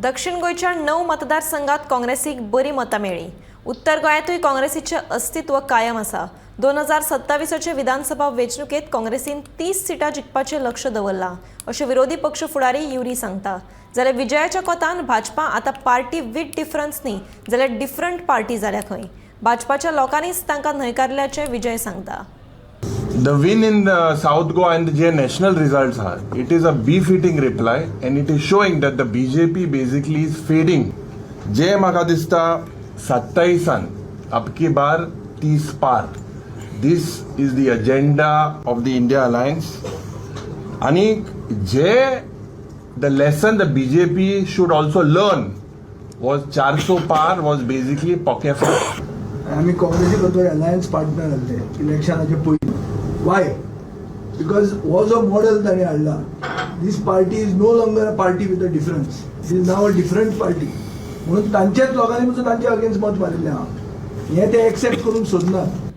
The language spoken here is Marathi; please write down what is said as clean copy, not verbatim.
दक्षिण गोयच्या 9 मतदारसंघात काँग्रेसीक बरी मतां मेळ्ळी। उत्तर गोंयांतूय काँग्रेसीचें अस्तित्व कायम आसा। 2027चे विधानसभा वेंचणुकेंत काँग्रेसीन 30 सिटां जिखपाचें लक्ष दवरलां, अशें विरोधी पक्ष फुडारी युरी सांगता। जाल्यार विजयाच्या कोतान भाजपा आतां पार्टी विथ डिफरन्स न्ही जाल्यार डिफरंट पार्टी जाल्या खंय। भाजपाच्या लोकांनीच तांकां न्हयकारल्याचें विजय सांगता। The win in South Goa and the national results are, it is a beef-eating reply and it is showing that the BJP basically is fading. जे म्हाका दिसता 27 अब की बार 30 पार. This is the agenda of the India Alliance. आणि जे the lesson the BJP should also learn was 400 par was basically pocket for. आम्ही काँग्रेसी बरोबर अलायन्स पार्टनर आसले इलेक्शनाचे पयलीं. Why? Because was a model ताणें हाडला. This party is no longer a party with a difference. It is now a different party. म्हणून तांच्याच लोकांनी तांच्या अगेन्स्ट मत मारिल्लें हांव. हें ते एक्सेप्ट करूंक सोदनात.